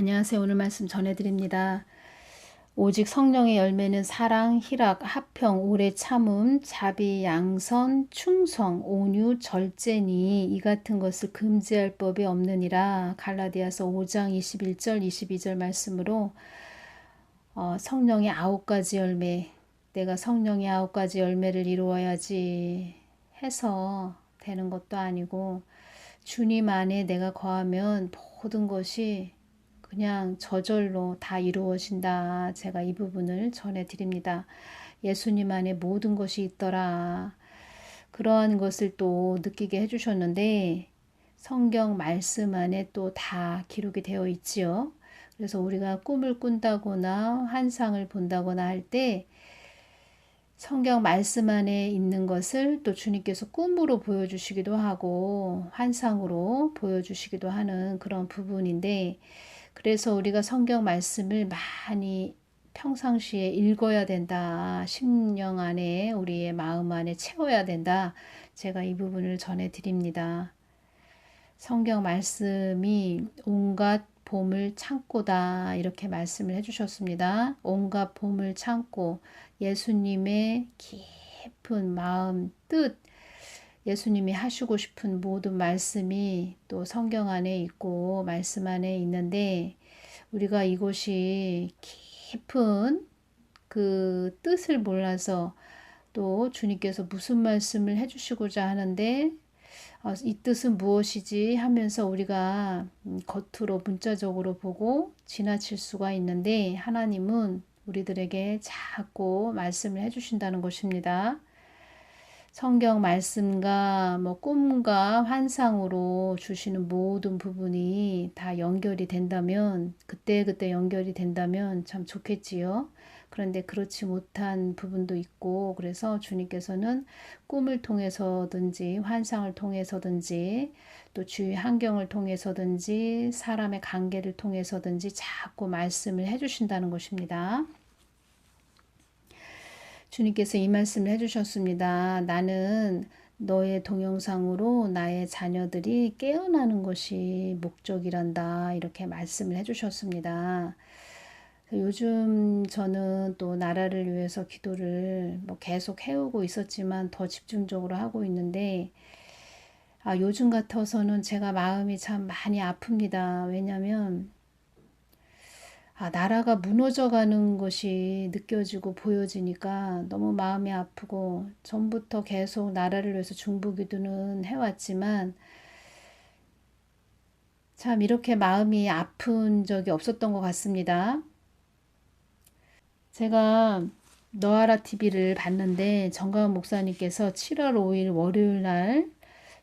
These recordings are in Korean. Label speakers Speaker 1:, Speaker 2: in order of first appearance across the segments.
Speaker 1: 안녕하세요. 오늘 말씀 전해드립니다. 오직 성령의 열매는 사랑, 희락, 화평, 오래 참음, 자비, 양선, 충성, 온유, 절제니 이 같은 것을 금지할 법이 없느니라. 갈라디아서 5장 21절 22절 말씀으로 성령의 9가지 열매, 내가 성령의 9가지 열매를 이루어야지 해서 되는 것도 아니고 주님 안에 내가 거하면 모든 것이 그냥 저절로 다 이루어진다. 제가 이 부분을 전해드립니다. 예수님 안에 모든 것이 있더라. 그러한 것을 또 느끼게 해주셨는데 성경 말씀 안에 또 다 기록이 되어 있지요. 그래서 우리가 꿈을 꾼다거나 환상을 본다거나 할 때 성경 말씀 안에 있는 것을 또 주님께서 꿈으로 보여주시기도 하고 환상으로 보여주시기도 하는 그런 부분인데, 그래서 우리가 성경 말씀을 많이 평상시에 읽어야 된다. 심령 안에 우리의 마음 안에 채워야 된다. 제가 이 부분을 전해드립니다. 성경 말씀이 온갖 보물 창고다 이렇게 말씀을 해주셨습니다. 온갖 보물 창고, 예수님의 깊은 마음, 뜻, 예수님이 하시고 싶은 모든 말씀이 또 성경 안에 있고 말씀 안에 있는데, 우리가 이곳이 깊은 그 뜻을 몰라서 또 주님께서 무슨 말씀을 해주시고자 하는데 이 뜻은 무엇이지 하면서 우리가 겉으로 문자적으로 보고 지나칠 수가 있는데, 하나님은 우리들에게 자꾸 말씀을 해주신다는 것입니다. 성경 말씀과 꿈과 환상으로 주시는 모든 부분이 다 연결이 된다면, 그때그때 연결이 된다면 참 좋겠지요. 그런데 그렇지 못한 부분도 있고, 그래서 주님께서는 꿈을 통해서든지 환상을 통해서든지 또 주위 환경을 통해서든지 사람의 관계를 통해서든지 자꾸 말씀을 해주신다는 것입니다. 주님께서 이 말씀을 해주셨습니다. 나는 너의 동영상으로 나의 자녀들이 깨어나는 것이 목적이란다. 이렇게 말씀을 해주셨습니다. 요즘 저는 또 나라를 위해서 기도를 계속 해오고 있었지만 더 집중적으로 하고 있는데, 요즘 같아서는 제가 마음이 참 많이 아픕니다. 왜냐하면 나라가 무너져가는 것이 느껴지고 보여지니까 너무 마음이 아프고, 전부터 계속 나라를 위해서 중보기도는 해왔지만 참 이렇게 마음이 아픈 적이 없었던 것 같습니다. 제가 너아라 TV를 봤는데 정가은 목사님께서 7월 5일 월요일 날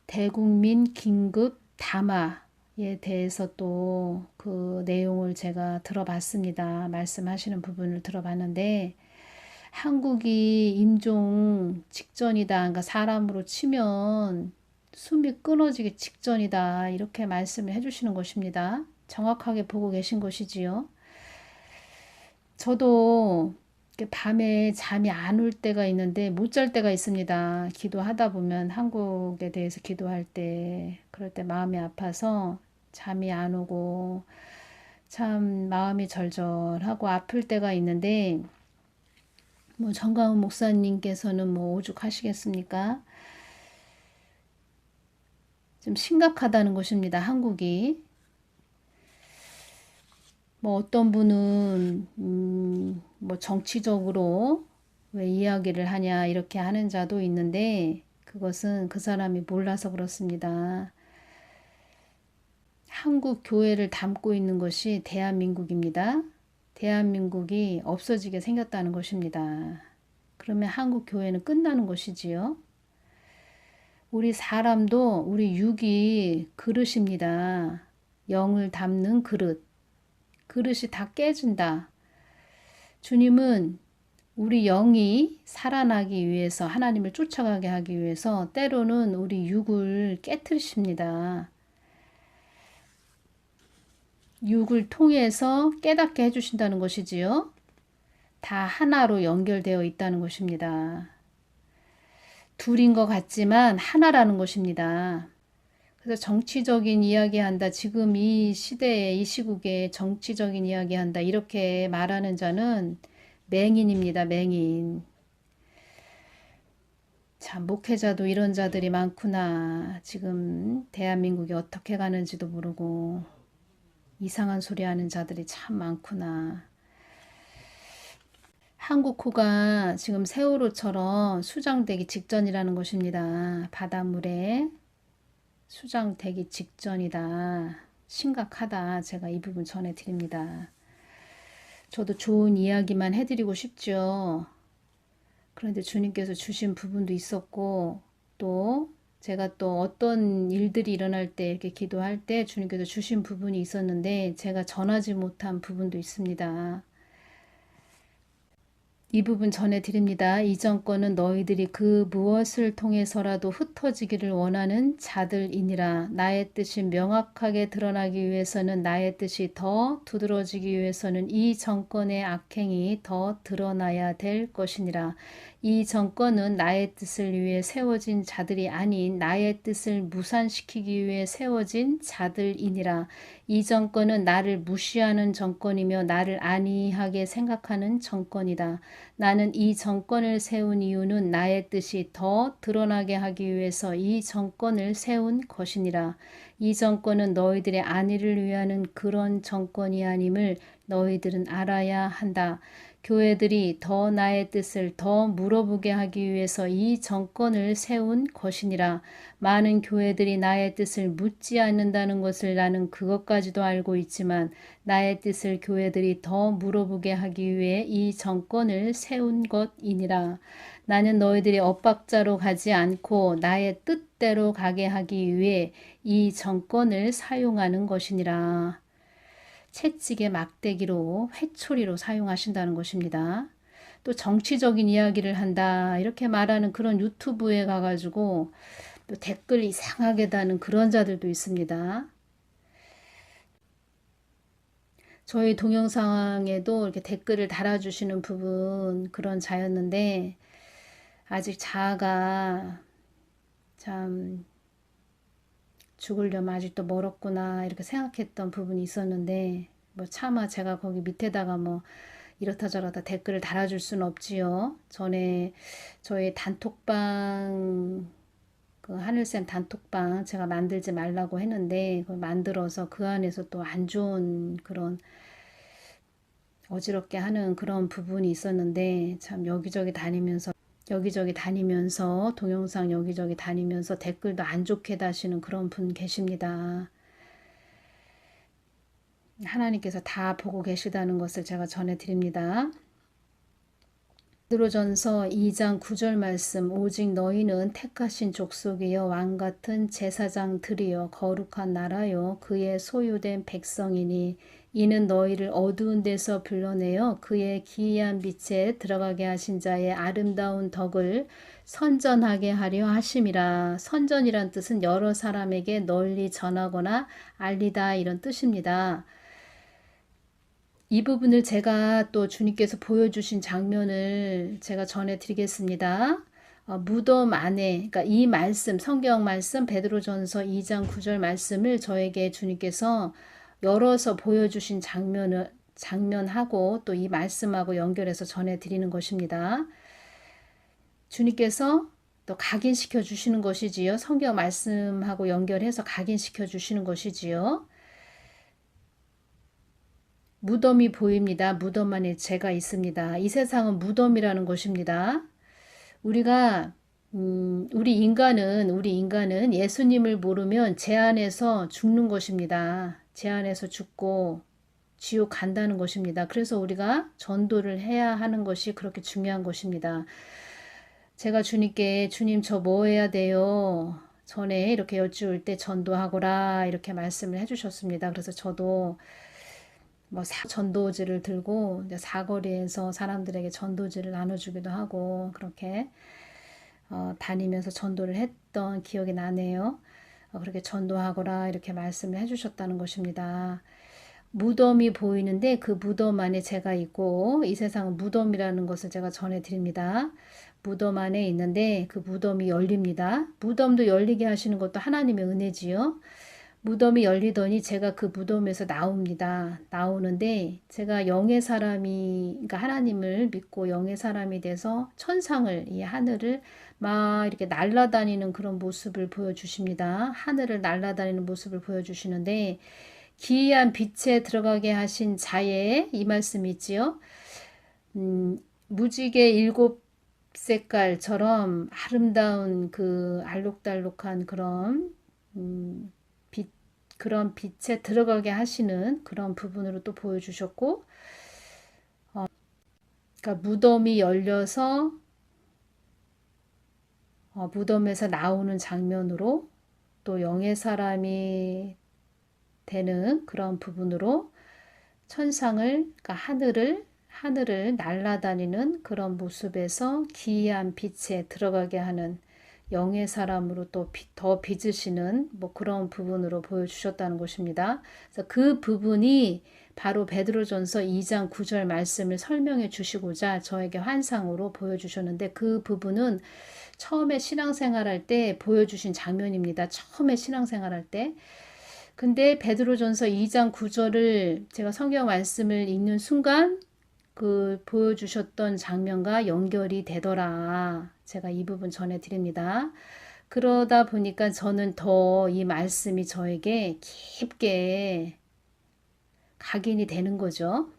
Speaker 1: 대국민 긴급 담화에 대해서 또 그 내용을 제가 들어봤습니다. 말씀하시는 부분을 들어봤는데, 한국이 임종 직전이다. 그러니까 사람으로 치면 숨이 끊어지기 직전이다. 이렇게 말씀을 해주시는 것입니다. 정확하게 보고 계신 것이지요. 저도 밤에 잠이 안 올 때가 있는데 못 잘 때가 있습니다. 기도하다 보면 한국에 대해서 기도할 때 그럴 때 마음이 아파서 잠이 안 오고 참 마음이 절절하고 아플 때가 있는데, 정가은 목사님께서는 오죽하시겠습니까? 좀 심각하다는 것입니다. 한국이. 어떤 분은 정치적으로 왜 이야기를 하냐 이렇게 하는 자도 있는데, 그것은 그 사람이 몰라서 그렇습니다. 한국 교회를 담고 있는 것이 대한민국입니다. 대한민국이 없어지게 생겼다는 것입니다. 그러면 한국 교회는 끝나는 것이지요. 우리 사람도 우리 육이 그릇입니다. 영을 담는 그릇. 그릇이 다 깨진다. 주님은 우리 영이 살아나기 위해서, 하나님을 쫓아가게 하기 위해서 때로는 우리 육을 깨트리십니다. 육을 통해서 깨닫게 해주신다는 것이지요. 다 하나로 연결되어 있다는 것입니다. 둘인 것 같지만 하나라는 것입니다. 그래서 정치적인 이야기한다. 지금 이 시대에 이 시국에 정치적인 이야기한다. 이렇게 말하는 자는 맹인입니다. 맹인. 참 목회자도 이런 자들이 많구나. 지금 대한민국이 어떻게 가는지도 모르고 이상한 소리 하는 자들이 참 많구나. 한국호가 지금 세월호처럼 수장되기 직전이라는 것입니다. 바닷물에 수장되기 직전이다. 심각하다. 제가 이 부분 전해드립니다. 저도 좋은 이야기만 해드리고 싶죠. 그런데 주님께서 주신 부분도 있었고, 또 제가 또 어떤 일들이 일어날 때 이렇게 기도할 때 주님께서 주신 부분이 있었는데 제가 전하지 못한 부분도 있습니다. 이 부분 전해드립니다. 이 정권은 너희들이 그 무엇을 통해서라도 흩어지기를 원하는 자들이니라. 나의 뜻이 명확하게 드러나기 위해서는, 나의 뜻이 더 두드러지기 위해서는 이 정권의 악행이 더 드러나야 될 것이니라. 이 정권은 나의 뜻을 위해 세워진 자들이 아닌 나의 뜻을 무산시키기 위해 세워진 자들이니라. 이 정권은 나를 무시하는 정권이며 나를 안이하게 생각하는 정권이다. 나는 이 정권을 세운 이유는 나의 뜻이 더 드러나게 하기 위해서 이 정권을 세운 것이니라. 이 정권은 너희들의 안위를 위하는 그런 정권이 아님을 너희들은 알아야 한다. 교회들이 더 나의 뜻을 더 물어보게 하기 위해서 이 정권을 세운 것이니라. 많은 교회들이 나의 뜻을 묻지 않는다는 것을 나는 그것까지도 알고 있지만 나의 뜻을 교회들이 더 물어보게 하기 위해 이 정권을 세운 것이니라. 나는 너희들이 엇박자로 가지 않고 나의 뜻대로 가게 하기 위해 이 정권을 사용하는 것이니라. 채찍의 막대기로 회초리로 사용하신다는 것입니다. 또 정치적인 이야기를 한다 이렇게 말하는 그런 유튜브에 가가지고 또 댓글 이상하게 다는 그런 자들도 있습니다. 저희 동영상에도 이렇게 댓글을 달아주시는 부분 그런 자였는데 아직 자아가 참 죽으려면 아직도 멀었구나 이렇게 생각했던 부분이 있었는데 뭐 차마 제가 거기 밑에다가 뭐 이렇다 저렇다 댓글을 달아줄 수는 없지요. 전에 저희 단톡방 그 하늘쌤 단톡방 제가 만들지 말라고 했는데 그걸 만들어서 그 안에서 또 안 좋은 그런 어지럽게 하는 그런 부분이 있었는데 참 여기저기 다니면서 동영상 여기저기 다니면서 댓글도 안 좋게 다시는 그런 분 계십니다. 하나님께서 다 보고 계시다는 것을 제가 전해드립니다. 베드로전서 2장 9절 말씀 오직 너희는 택하신 족속이여 왕같은 제사장들이여 거룩한 나라여 그의 소유된 백성이니 이는 너희를 어두운 데서 불러내어 그의 기이한 빛에 들어가게 하신 자의 아름다운 덕을 선전하게 하려 하심이라. 선전이란 뜻은 여러 사람에게 널리 전하거나 알리다 이런 뜻입니다. 이 부분을 제가 또 주님께서 보여주신 장면을 제가 전해드리겠습니다. 무덤 안에, 그러니까 이 말씀, 성경 말씀, 베드로전서 2장 9절 말씀을 저에게 주님께서 열어서 보여주신 장면하고 또 이 말씀하고 연결해서 전해드리는 것입니다. 주님께서 또 각인시켜 주시는 것이지요. 성경 말씀하고 연결해서 각인시켜 주시는 것이지요. 무덤이 보입니다. 무덤 안에 죄가 있습니다. 이 세상은 무덤이라는 것입니다. 우리 인간은 예수님을 모르면 죄 안에서 죽는 것입니다. 죄 안에서 죽고 지옥 간다는 것입니다. 그래서 우리가 전도를 해야 하는 것이 그렇게 중요한 것입니다. 제가 주님께 주님 저 뭐 해야 돼요? 전에 이렇게 여쭈을 때 전도하거라 이렇게 말씀을 해주셨습니다. 그래서 저도 뭐 전도지를 들고 이제 사거리에서 사람들에게 전도지를 나눠주기도 하고 그렇게 다니면서 전도를 했던 기억이 나네요. 그렇게 전도하거라 이렇게 말씀을 해주셨다는 것입니다. 무덤이 보이는데 그 무덤 안에 제가 있고 이 세상은 무덤이라는 것을 제가 전해드립니다. 무덤 안에 있는데 그 무덤이 열립니다. 무덤도 열리게 하시는 것도 하나님의 은혜지요. 무덤이 열리더니 제가 그 무덤에서 나옵니다. 나오는데 제가 영의 사람이, 그러니까 하나님을 믿고 영의 사람이 돼서 천상을, 이 하늘을 막 이렇게 날아다니는 그런 모습을 보여주십니다. 하늘을 날아다니는 모습을 보여주시는데 기이한 빛에 들어가게 하신 자의 이 말씀이 있지요. 무지개 일곱 색깔처럼 아름다운 그 알록달록한 그런 빛, 그런 빛에 들어가게 하시는 그런 부분으로 또 보여주셨고, 그러니까 무덤이 열려서 무덤에서 나오는 장면으로 또 영의 사람이 되는 그런 부분으로 천상을, 그러니까 하늘을 날아다니는 그런 모습에서 기이한 빛에 들어가게 하는 영의 사람으로 또 더 빚으시는 뭐 그런 부분으로 보여주셨다는 것입니다. 그래서 그 부분이 바로 베드로전서 2장 9절 말씀을 설명해 주시고자 저에게 환상으로 보여주셨는데 그 부분은 처음에 신앙생활할 때 보여주신 장면입니다. 처음에 신앙생활할 때. 근데 베드로전서 2장 9절을 제가 성경 말씀을 읽는 순간 그 보여주셨던 장면과 연결이 되더라. 제가 이 부분 전해드립니다. 그러다 보니까 저는 더 이 말씀이 저에게 깊게 각인이 되는 거죠.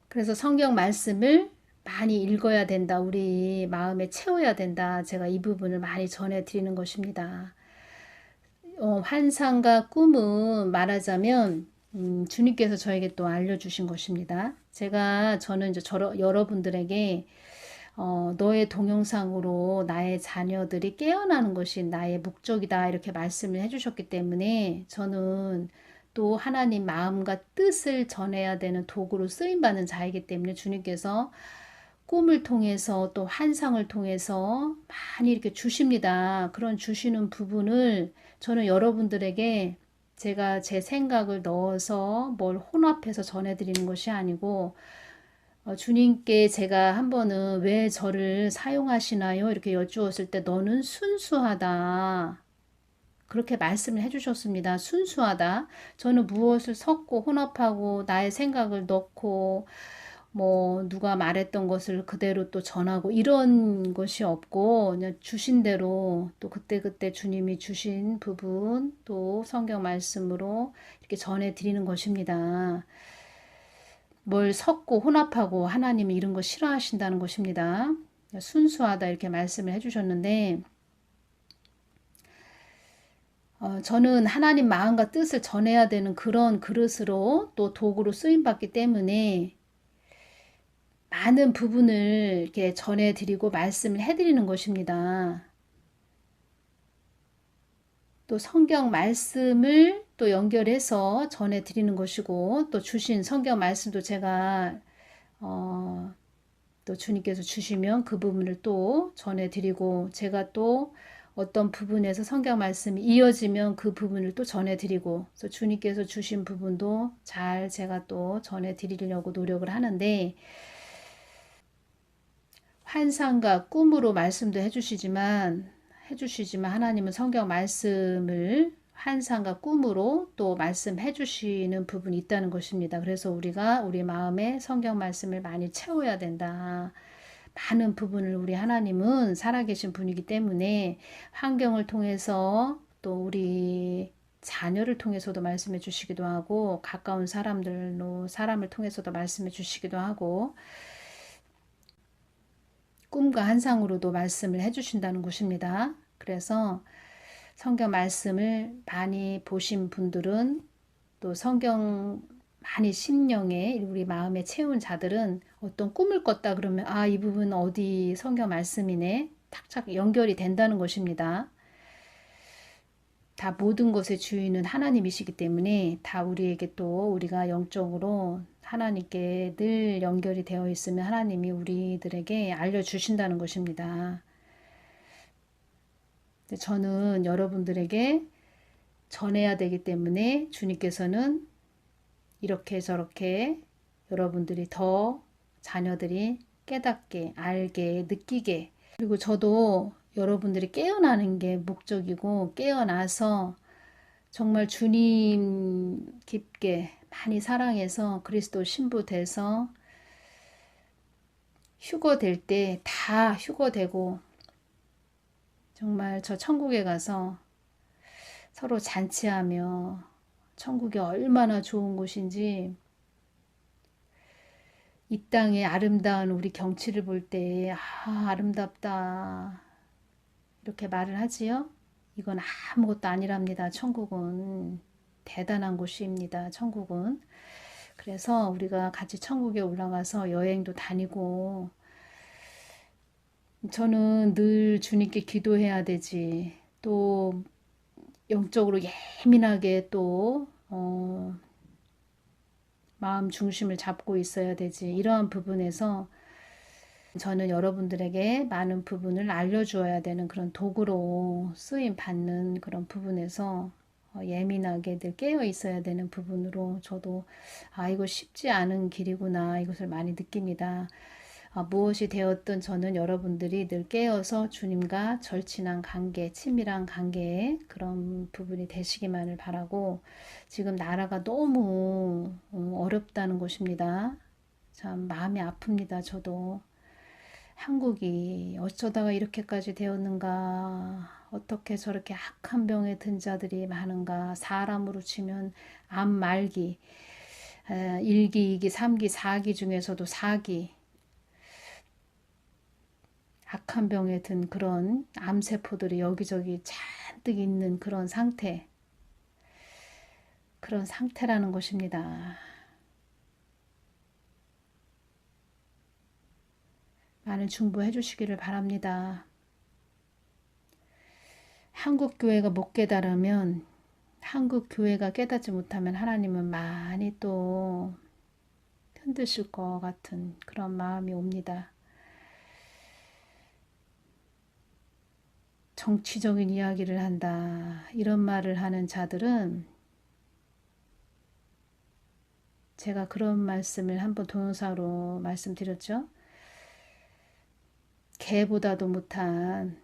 Speaker 1: 그래서 성경 말씀을 많이 읽어야 된다. 우리 마음에 채워야 된다. 제가 이 부분을 많이 전해드리는 것입니다. 환상과 꿈은 말하자면 주님께서 저에게 또 알려주신 것입니다. 저는 이제 여러분들에게 너의 동영상으로 나의 자녀들이 깨어나는 것이 나의 목적이다 이렇게 말씀을 해주셨기 때문에 저는 또 하나님 마음과 뜻을 전해야 되는 도구로 쓰임받는 자이기 때문에 주님께서 꿈을 통해서 또 환상을 통해서 많이 이렇게 주십니다. 그런 주시는 부분을 저는 여러분들에게 제가 제 생각을 넣어서 뭘 혼합해서 전해드리는 것이 아니고 주님께 제가 한 번은 왜 저를 사용하시나요? 이렇게 여쭈었을 때 너는 순수하다. 그렇게 말씀을 해주셨습니다. 순수하다. 저는 무엇을 섞고 혼합하고 나의 생각을 넣고 뭐 누가 말했던 것을 그대로 또 전하고 이런 것이 없고 그냥 주신 대로 또 그때그때 주님이 주신 부분 또 성경 말씀으로 이렇게 전해드리는 것입니다. 뭘 섞고 혼합하고 하나님이 이런 거 싫어하신다는 것입니다. 순수하다 이렇게 말씀을 해주셨는데 저는 하나님 마음과 뜻을 전해야 되는 그런 그릇으로 또 도구로 쓰임받기 때문에 많은 부분을 이렇게 전해드리고 말씀을 해드리는 것입니다. 또 성경 말씀을 또 연결해서 전해드리는 것이고 또 주신 성경 말씀도 제가 또 주님께서 주시면 그 부분을 또 전해드리고 제가 또 어떤 부분에서 성경 말씀이 이어지면 그 부분을 또 전해드리고 그래서 주님께서 주신 부분도 잘 제가 또 전해드리려고 노력을 하는데 환상과 꿈으로 말씀도 해주시지만 하나님은 성경 말씀을 환상과 꿈으로 또 말씀해 주시는 부분이 있다는 것입니다. 그래서 우리가 우리 마음에 성경 말씀을 많이 채워야 된다. 많은 부분을 우리 하나님은 살아계신 분이기 때문에 환경을 통해서 또 우리 자녀를 통해서도 말씀해 주시기도 하고 가까운 사람을 통해서도 말씀해 주시기도 하고 꿈과 환상으로도 말씀을 해주신다는 것입니다. 그래서 성경 말씀을 많이 보신 분들은 또 성경 많이 심령에 우리 마음에 채운 자들은 어떤 꿈을 꿨다 그러면 이 부분 어디 성경 말씀이네 탁탁 연결이 된다는 것입니다. 다 모든 것의 주인은 하나님이시기 때문에 다 우리에게 또 우리가 영적으로 하나님께 늘 연결이 되어 있으면 하나님이 우리들에게 알려주신다는 것입니다. 저는 여러분들에게 전해야 되기 때문에 주님께서는 이렇게 저렇게 여러분들이 더 자녀들이 깨닫게, 알게, 느끼게, 그리고 저도 여러분들이 깨어나는 게 목적이고, 깨어나서 정말 주님 깊게 많이 사랑해서 그리스도 신부 돼서 휴거될 때 다 휴거되고 정말 저 천국에 가서 서로 잔치하며 천국이 얼마나 좋은 곳인지 이 땅의 아름다운 우리 경치를 볼 때 아름답다 이렇게 말을 하지요. 이건 아무것도 아니랍니다. 천국은 대단한 곳입니다. 천국은. 그래서 우리가 같이 천국에 올라가서 여행도 다니고 저는 늘 주님께 기도해야 되지. 또 영적으로 예민하게 또 마음 중심을 잡고 있어야 되지. 이러한 부분에서 저는 여러분들에게 많은 부분을 알려주어야 되는 그런 도구로 쓰임 받는 그런 부분에서 예민하게 늘 깨어 있어야 되는 부분으로 저도 이거 쉽지 않은 길이구나 이것을 많이 느낍니다. 무엇이 되었든 저는 여러분들이 늘 깨어서 주님과 절친한 관계, 친밀한 관계에 그런 부분이 되시기만을 바라고 지금 나라가 너무 어렵다는 것입니다. 참 마음이 아픕니다. 저도. 한국이 어쩌다가 이렇게까지 되었는가, 어떻게 저렇게 악한 병에 든 자들이 많은가, 사람으로 치면 암 말기, 1기, 2기, 3기, 4기 중에서도 4기, 악한 병에 든 그런 암세포들이 여기저기 잔뜩 있는 그런 상태, 그런 상태라는 것입니다. 많은 중보해 주시기를 바랍니다. 한국 교회가 못 깨달으면, 한국 교회가 깨닫지 못하면 하나님은 많이 또 힘드실 것 같은 그런 마음이 옵니다. 정치적인 이야기를 한다. 이런 말을 하는 자들은 제가 그런 말씀을 한번 동영상으로 말씀드렸죠. 개보다도 못한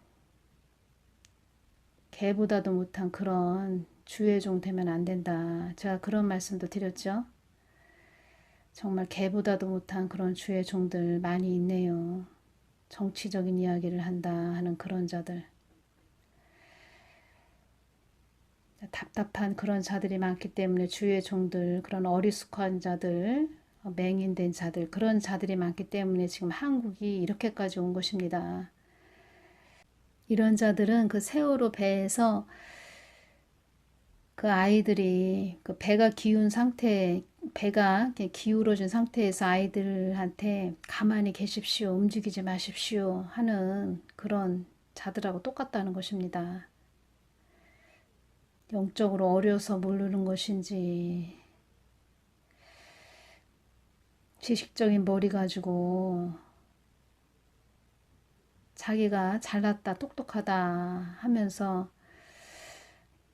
Speaker 1: 그런 주의 종 되면 안 된다. 제가 그런 말씀도 드렸죠. 정말 개보다도 못한 그런 주의 종들 많이 있네요. 정치적인 이야기를 한다 하는 그런 자들. 답답한 그런 자들이 많기 때문에 주의 종들, 그런 어리숙한 자들, 맹인된 자들, 그런 자들이 많기 때문에 지금 한국이 이렇게까지 온 것입니다. 이런 자들은 그 세월호 배에서 그 아이들이 그 배가 기운 상태, 배가 기울어진 상태에서 아이들한테 가만히 계십시오, 움직이지 마십시오 하는 그런 자들하고 똑같다는 것입니다. 영적으로 어려서 모르는 것인지 지식적인 머리 가지고 자기가 잘났다 똑똑하다 하면서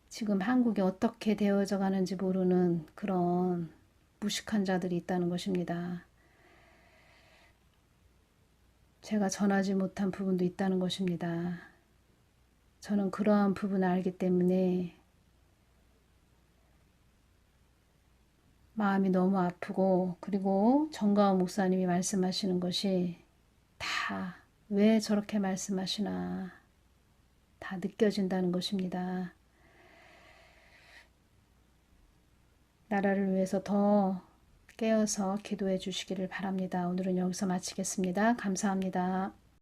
Speaker 1: 지금 한국이 어떻게 되어져 가는지 모르는 그런 무식한 자들이 있다는 것입니다. 제가 전하지 못한 부분도 있다는 것입니다. 저는 그러한 부분을 알기 때문에 마음이 너무 아프고, 그리고 정가원 목사님이 말씀하시는 것이 다 왜 저렇게 말씀하시나 다 느껴진다는 것입니다. 나라를 위해서 더 깨어서 기도해 주시기를 바랍니다. 오늘은 여기서 마치겠습니다. 감사합니다.